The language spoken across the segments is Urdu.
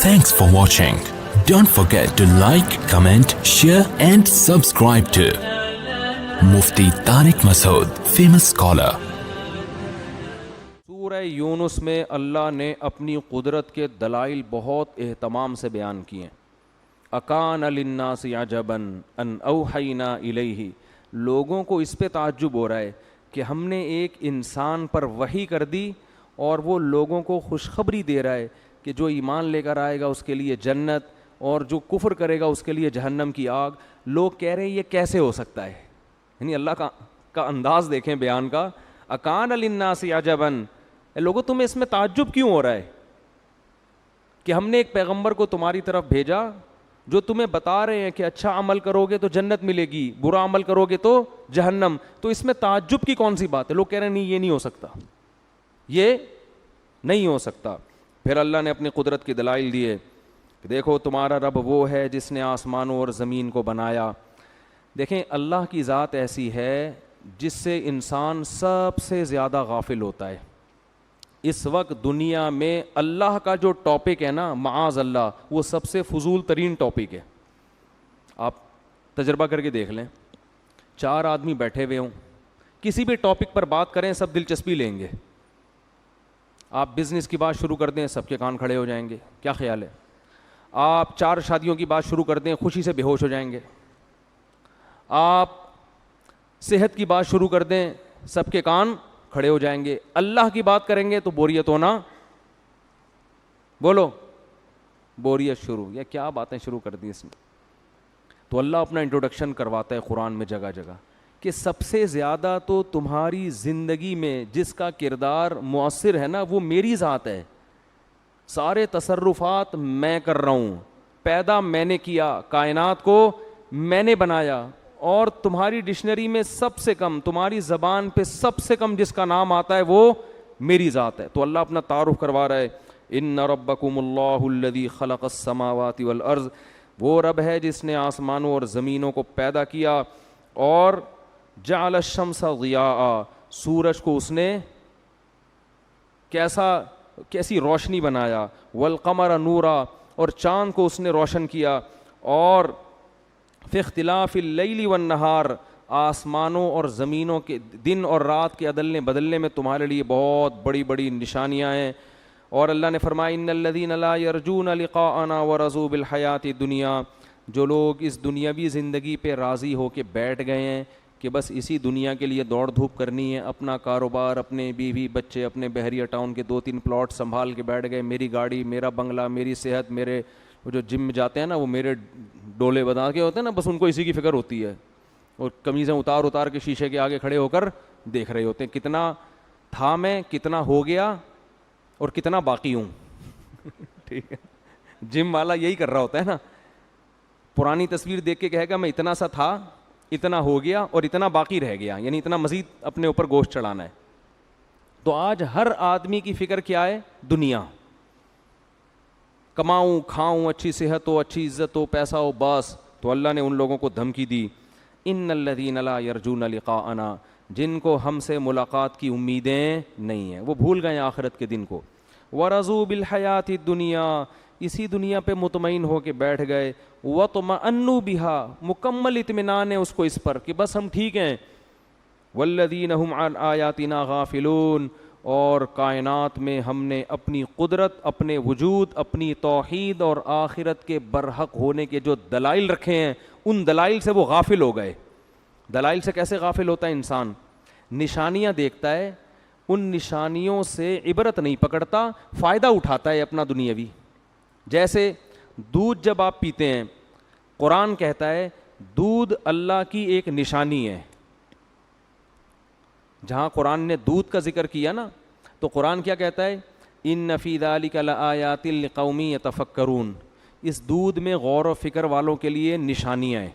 Thanks for watching. Don't forget to like, comment, share and subscribe to Mufti Tariq Masood, famous scholar. سورہ یونس میں اللہ نے اپنی قدرت کے دلائل بہت اہتمام سے بیان کیے ہیں. اکان للناس عجبا ان اوحینا الیہ. لوگوں کو اس پہ تعجب ہو رہا ہے کہ ہم نے ایک انسان پر وحی کر دی اور وہ لوگوں کو خوشخبری دے رہا ہے کہ جو ایمان لے کر آئے گا اس کے لیے جنت اور جو کفر کرے گا اس کے لیے جہنم کی آگ. لوگ کہہ رہے ہیں یہ کیسے ہو سکتا ہے؟ یعنی اللہ کا انداز دیکھیں بیان کا. اکان للناس عجبا. لوگوں تمہیں اس میں تعجب کیوں ہو رہا ہے کہ ہم نے ایک پیغمبر کو تمہاری طرف بھیجا جو تمہیں بتا رہے ہیں کہ اچھا عمل کرو گے تو جنت ملے گی, برا عمل کرو گے تو جہنم. تو اس میں تعجب کی کون سی بات ہے؟ لوگ کہہ رہے ہیں نہیں یہ نہیں ہو سکتا, یہ نہیں ہو سکتا. پھر اللہ نے اپنی قدرت کی دلائل دیے کہ دیکھو تمہارا رب وہ ہے جس نے آسمانوں اور زمین کو بنایا. دیکھیں اللہ کی ذات ایسی ہے جس سے انسان سب سے زیادہ غافل ہوتا ہے. اس وقت دنیا میں اللہ کا جو ٹاپک ہے نا, معاذ اللہ, وہ سب سے فضول ترین ٹاپک ہے. آپ تجربہ کر کے دیکھ لیں, 4 آدمی بیٹھے ہوئے ہوں, کسی بھی ٹاپک پر بات کریں سب دلچسپی لیں گے. آپ بزنس کی بات شروع کر دیں سب کے کان کھڑے ہو جائیں گے. کیا خیال ہے؟ آپ 4 شادیوں کی بات شروع کر دیں خوشی سے بے ہوش ہو جائیں گے. آپ صحت کی بات شروع کر دیں سب کے کان کھڑے ہو جائیں گے. اللہ کی بات کریں گے تو بوریت ہونا, بولو بوریت شروع. یا کیا باتیں شروع کر دی اس میں. تو اللہ اپنا انٹروڈکشن کرواتا ہے قرآن میں جگہ جگہ کہ سب سے زیادہ تو تمہاری زندگی میں جس کا کردار مؤثر ہے نا وہ میری ذات ہے. سارے تصرفات میں کر رہا ہوں, پیدا میں نے کیا, کائنات کو میں نے بنایا. اور تمہاری ڈکشنری میں سب سے کم, تمہاری زبان پہ سب سے کم جس کا نام آتا ہے وہ میری ذات ہے. تو اللہ اپنا تعارف کروا رہا ہے, ان ربکم اللہ الذی خلق السماوات والارض. وہ رب ہے جس نے آسمانوں اور زمینوں کو پیدا کیا, اور جعل الشمس ضیاء, سورج کو اس نے کیسی روشنی بنایا, والقمر نورا, اور چاند کو اس نے روشن کیا, اور فی اختلاف اللیل والنہار, آسمانوں اور زمینوں کے دن اور رات کے عدلنے بدلنے میں تمہارے لیے بہت بڑی بڑی نشانیاں ہیں. اور اللہ نے فرمایا ان الذین لا یرجون لقاءنا ورضوا بالحیاۃ الدنیا. جو لوگ اس دنیاوی زندگی پہ راضی ہو کے بیٹھ گئے ہیں کہ بس اسی دنیا کے لیے دوڑ دھوپ کرنی ہے, اپنا کاروبار, اپنے بیوی بچے, اپنے بحریہ ٹاؤن کے 2-3 پلاٹ سنبھال کے بیٹھ گئے, میری گاڑی, میرا بنگلہ, میری صحت, میرے وہ جو جم میں جاتے ہیں نا وہ میرے ڈولے بنا کے ہوتے ہیں نا, بس ان کو اسی کی فکر ہوتی ہے. اور قمیضیں اتار کے شیشے کے آگے کھڑے ہو کر دیکھ رہے ہوتے ہیں کتنا تھا میں, کتنا ہو گیا اور کتنا باقی ہوں. ٹھیک ہے, جم والا یہی کر رہا ہوتا ہے نا, پرانی تصویر دیکھ کے کہے گا میں اتنا سا تھا, اتنا ہو گیا اور اتنا باقی رہ گیا, یعنی اتنا مزید اپنے اوپر گوشت چڑھانا ہے. تو آج ہر آدمی کی فکر کیا ہے؟ دنیا. کماؤں, کھاؤں, اچھی صحت ہو, اچھی عزت ہو, پیسہ ہو, بس. تو اللہ نے ان لوگوں کو دھمکی دی, ان الذین لا یرجون لقاءنا, جن کو ہم سے ملاقات کی امیدیں نہیں ہیں, وہ بھول گئے آخرت کے دن کو. ورضوا بالحیاۃ الدنیا, اسی دنیا پہ مطمئن ہو کے بیٹھ گئے. وطمئنوا بہا, مکمل اطمینان ہے اس کو اس پر کہ بس ہم ٹھیک ہیں. والذین هم عن آیاتنا غافلون, اور کائنات میں ہم نے اپنی قدرت, اپنے وجود, اپنی توحید اور آخرت کے برحق ہونے کے جو دلائل رکھے ہیں ان دلائل سے وہ غافل ہو گئے. دلائل سے کیسے غافل ہوتا ہے انسان؟ نشانیاں دیکھتا ہے, ان نشانیوں سے عبرت نہیں پکڑتا, فائدہ اٹھاتا ہے اپنا دنیاوی. جیسے دودھ جب آپ پیتے ہیں, قرآن کہتا ہے دودھ اللہ کی ایک نشانی ہے. جہاں قرآن نے دودھ کا ذکر کیا نا تو قرآن کیا کہتا ہے؟ ان فی ذلک لآیات لقوم یتفکرون. اس دودھ میں غور و فکر والوں کے لیے نشانیاں ہیں.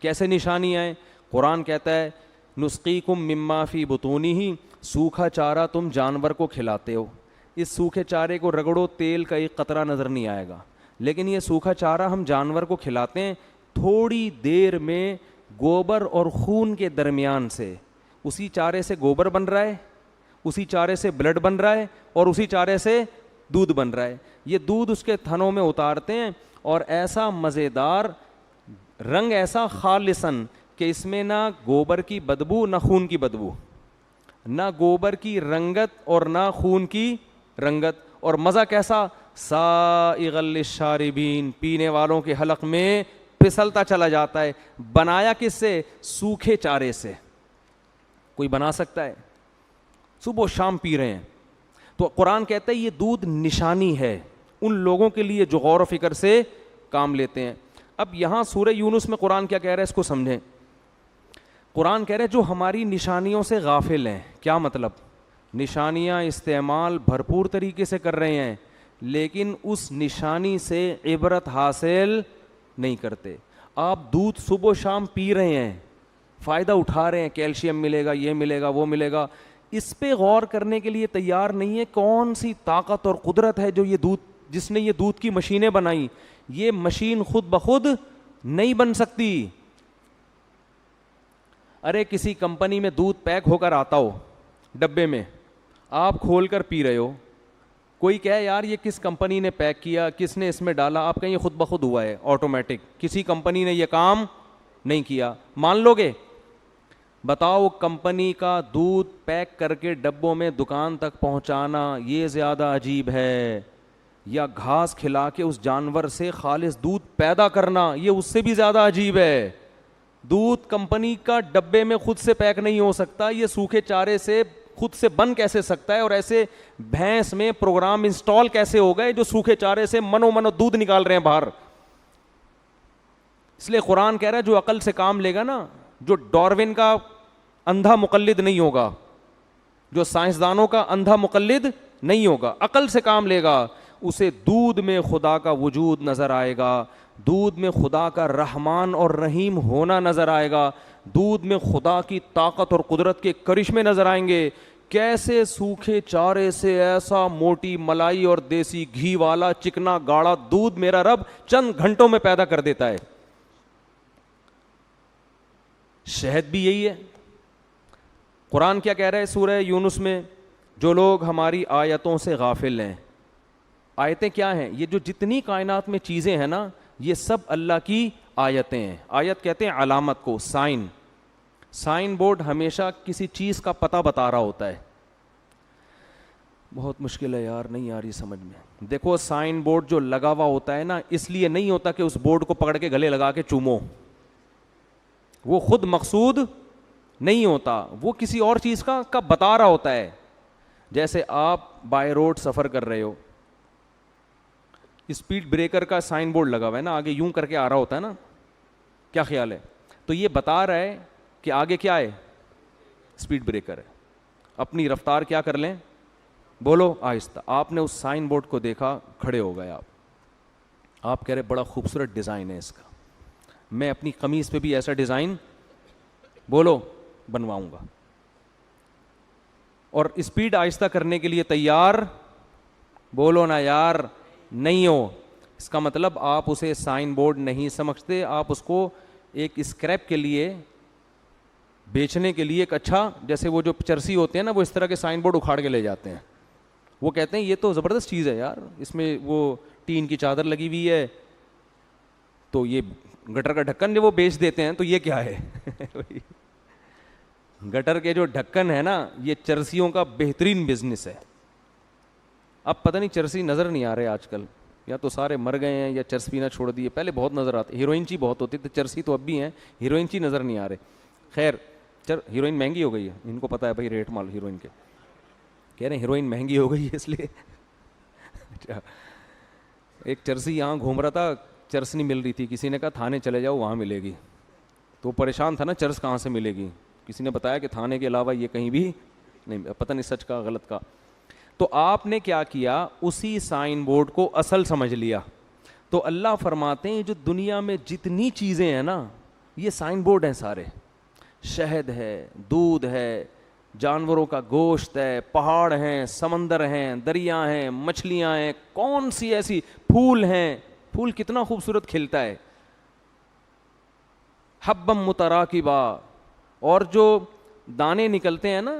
کیسے نشانیاں ہیں؟ قرآن کہتا ہے نسقیکم مما فی بطونہ, سوکھا چارہ تم جانور کو کھلاتے ہو. اس سوکھے چارے کو رگڑو, تیل کا ایک قطرہ نظر نہیں آئے گا, لیکن یہ سوکھا چارہ ہم جانور کو کھلاتے ہیں, تھوڑی دیر میں گوبر اور خون کے درمیان سے اسی چارے سے گوبر بن رہا ہے, اسی چارے سے بلڈ بن رہا ہے, اور اسی چارے سے دودھ بن رہا ہے. یہ دودھ اس کے تھنوں میں اتارتے ہیں اور ایسا مزیدار رنگ، ایسا خالصاً کہ اس میں نہ گوبر کی بدبو نہ خون کی بدبو، نہ گوبر کی رنگت اور نہ خون کی رنگت. اور مزہ کیسا؟ سائغ للشاربین، پینے والوں کے حلق میں پھسلتا چلا جاتا ہے. بنایا کس سے؟ سوکھے چارے سے. کوئی بنا سکتا ہے؟ صبح و شام پی رہے ہیں. تو قرآن کہتا ہے یہ دودھ نشانی ہے ان لوگوں کے لیے جو غور و فکر سے کام لیتے ہیں. اب یہاں سورہ یونس میں قرآن کیا کہہ رہا ہے اس کو سمجھیں. قرآن کہہ رہا ہے جو ہماری نشانیوں سے غافل ہیں. کیا مطلب؟ نشانیاں استعمال بھرپور طریقے سے کر رہے ہیں لیکن اس نشانی سے عبرت حاصل نہیں کرتے. آپ دودھ صبح و شام پی رہے ہیں، فائدہ اٹھا رہے ہیں، کیلشیم ملے گا، یہ ملے گا، وہ ملے گا، اس پہ غور کرنے کے لیے تیار نہیں ہے کون سی طاقت اور قدرت ہے جو یہ دودھ، جس نے یہ دودھ کی مشینیں بنائی. یہ مشین خود بخود نہیں بن سکتی. ارے کسی کمپنی میں دودھ پیک ہو کر آتا ہو ڈبے میں، آپ کھول کر پی رہے ہو، کوئی کہے یار یہ کس کمپنی نے پیک کیا، کس نے اس میں ڈالا، آپ کہیں یہ خود بخود ہوا ہے آٹومیٹک، کسی کمپنی نے یہ کام نہیں کیا، مان لو گے؟ بتاؤ کمپنی کا دودھ پیک کر کے ڈبوں میں دکان تک پہنچانا یہ زیادہ عجیب ہے، یا گھاس کھلا کے اس جانور سے خالص دودھ پیدا کرنا یہ اس سے بھی زیادہ عجیب ہے. دودھ کمپنی کا ڈبے میں خود سے پیک نہیں ہو سکتا، یہ سوکھے چارے سے خود سے بن کیسے سکتا ہے؟ اور ایسے بھینس میں پروگرام انسٹال کیسے ہو گئے جو سوکھے چارے سے منو دودھ نکال رہے ہیں باہر؟ اس لیے قرآن کہہ رہا ہے جو عقل سے کام لے گا نا، جو ڈاروین کا اندھا مقلد نہیں ہوگا، جو سائنسدانوں کا اندھا مقلد نہیں ہوگا، عقل سے کام لے گا، اسے دودھ میں خدا کا وجود نظر آئے گا، دودھ میں خدا کا رحمان اور رحیم ہونا نظر آئے گا، دودھ میں خدا کی طاقت اور قدرت کے کرشمے نظر آئیں گے. کیسے سوکھے چارے سے ایسا موٹی ملائی اور دیسی گھی والا چکنا گاڑا دودھ میرا رب چند گھنٹوں میں پیدا کر دیتا ہے. شہد بھی یہی ہے. قرآن کیا کہہ رہا ہے سورہ یونس میں؟ جو لوگ ہماری آیتوں سے غافل ہیں. آیتیں کیا ہیں؟ یہ جو جتنی کائنات میں چیزیں ہیں نا یہ سب اللہ کی آیتیں ہیں. آیت کہتے ہیں علامت کو، سائن. سائن بورڈ ہمیشہ کسی چیز کا پتہ بتا رہا ہوتا ہے. بہت مشکل ہے یار، نہیں آ رہی سمجھ میں. دیکھو سائن بورڈ جو لگا ہوا ہوتا ہے نا اس لیے نہیں ہوتا کہ اس بورڈ کو پکڑ کے گلے لگا کے چومو، وہ خود مقصود نہیں ہوتا، وہ کسی اور چیز کا بتا رہا ہوتا ہے. جیسے آپ بائی روڈ سفر کر رہے ہو، اسپیڈ بریکر کا سائن بورڈ لگا ہوا ہے نا، آگے یوں کر کے آ رہا ہوتا ہے نا، کیا خیال ہے؟ تو یہ بتا رہا ہے کہ آگے کیا ہے؟ اسپیڈ بریکر ہے. اپنی رفتار کیا کر لیں؟ بولو آہستہ. آپ نے اس سائن بورڈ کو دیکھا، کھڑے ہو گئے آپ کہہ رہے بڑا خوبصورت ڈیزائن ہے اس کا، میں اپنی قمیض پہ بھی ایسا ڈیزائن بولو بنواؤں گا. اور اسپیڈ آہستہ کرنے کے لیے تیار بولو نا یار نہیں ہو. اس کا مطلب آپ اسے سائن بورڈ نہیں سمجھتے، آپ اس کو ایک اسکریپ کے لیے بیچنے کے لیے ایک اچھا، جیسے وہ جو چرسی ہوتے ہیں نا وہ اس طرح کے سائن بورڈ اکھاڑ کے لے جاتے ہیں. وہ کہتے ہیں یہ تو زبردست چیز ہے یار، اس میں وہ ٹین کی چادر لگی ہوئی ہے، تو یہ گٹر کا ڈھکن جو وہ بیچ دیتے ہیں، تو یہ کیا ہے؟ گٹر کے جو ڈھکن ہے نا یہ چرسیوں کا بہترین بزنس ہے. اب پتہ نہیں چرسی نظر نہیں آ رہے آج کل، یا تو سارے مر گئے ہیں یا چرس پینا چھوڑ دیے. پہلے بہت نظر آتے، ہیروئن چی بہت ہوتی تھی، چرسی تو اب بھی ہیں، ہیروئن چی نظر نہیں آ رہے. خیر ہیروئن مہنگی ہو گئی ہے، ان کو پتہ ہے بھائی ریٹ مال ہیروئن کے، کہہ رہے ہیں ہیروئن مہنگی ہو گئی ہے اس لیے. اچھا ایک چرسی یہاں گھوم رہا تھا، چرس نہیں مل رہی تھی، کسی نے کہا تھانے چلے جاؤ وہاں ملے گی. تو پریشان تھا نا چرس کہاں سے ملے گی، کسی نے بتایا کہ تھانے کے علاوہ یہ کہیں بھی نہیں، پتہ نہیں سچ کا غلط کا. تو آپ نے کیا کیا؟ اسی سائن بورڈ کو اصل سمجھ لیا. تو اللہ فرماتے ہیں جو دنیا میں جتنی چیزیں ہیں نا یہ سائن بورڈ ہیں سارے. شہد ہے، دودھ ہے، جانوروں کا گوشت ہے، پہاڑ ہیں، سمندر ہیں، دریا ہیں، مچھلیاں ہیں، کون سی ایسی پھول ہیں، پھول کتنا خوبصورت کھلتا ہے، حبم متراکبا، اور جو دانے نکلتے ہیں نا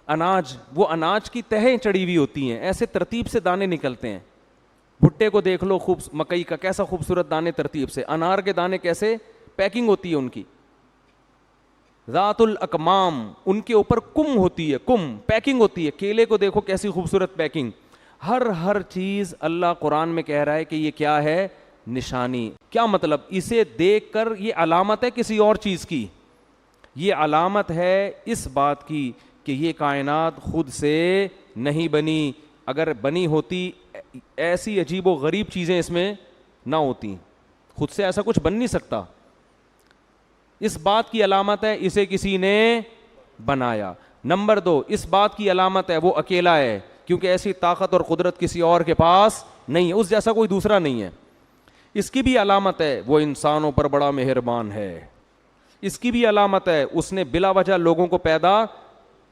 اناج، وہ اناج کی تہیں چڑھی ہوئی ہوتی ہیں، ایسے ترتیب سے دانے نکلتے ہیں. بھٹے کو دیکھ لو، مکئی کا کیسا خوبصورت دانے ترتیب سے، انار کے دانے کیسے پیکنگ ہوتی ہے ان کی. ذات الاکمام، ان کے اوپر کم ہوتی ہے، کم پیکنگ ہوتی ہے. کیلے کو دیکھو کیسی خوبصورت پیکنگ. ہر چیز اللہ قرآن میں کہہ رہا ہے کہ یہ کیا ہے؟ نشانی. کیا مطلب؟ اسے دیکھ کر یہ علامت ہے کسی اور چیز کی، یہ علامت ہے اس بات کی کہ یہ کائنات خود سے نہیں بنی. اگر بنی ہوتی ایسی عجیب و غریب چیزیں اس میں نہ ہوتی، خود سے ایسا کچھ بن نہیں سکتا. اس بات کی علامت ہے اسے کسی نے بنایا. نمبر 2، اس بات کی علامت ہے وہ اکیلا ہے، کیونکہ ایسی طاقت اور قدرت کسی اور کے پاس نہیں ہے، اس جیسا کوئی دوسرا نہیں ہے. اس کی بھی علامت ہے وہ انسانوں پر بڑا مہربان ہے. اس کی بھی علامت ہے اس نے بلا وجہ لوگوں کو پیدا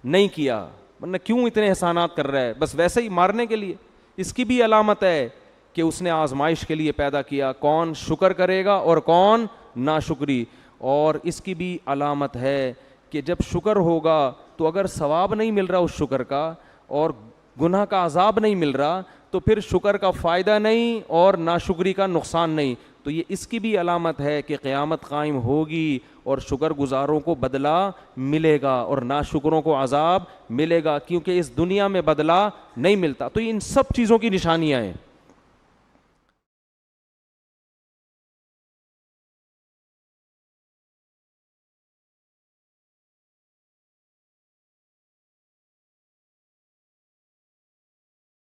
نہیں کیا، ورنہ کیوں اتنے احسانات کر رہا ہے؟ بس ویسے ہی مارنے کے لیے. اس کی بھی علامت ہے کہ اس نے آزمائش کے لیے پیدا کیا، کون شکر کرے گا اور کون ناشکری. اور اس کی بھی علامت ہے کہ جب شکر ہوگا تو اگر ثواب نہیں مل رہا اس شکر کا اور گناہ کا عذاب نہیں مل رہا تو پھر شکر کا فائدہ نہیں اور ناشکری کا نقصان نہیں. تو یہ اس کی بھی علامت ہے کہ قیامت قائم ہوگی اور شکر گزاروں کو بدلہ ملے گا اور ناشکروں کو عذاب ملے گا، کیونکہ اس دنیا میں بدلہ نہیں ملتا. تو ان سب چیزوں کی نشانیاں ہیں.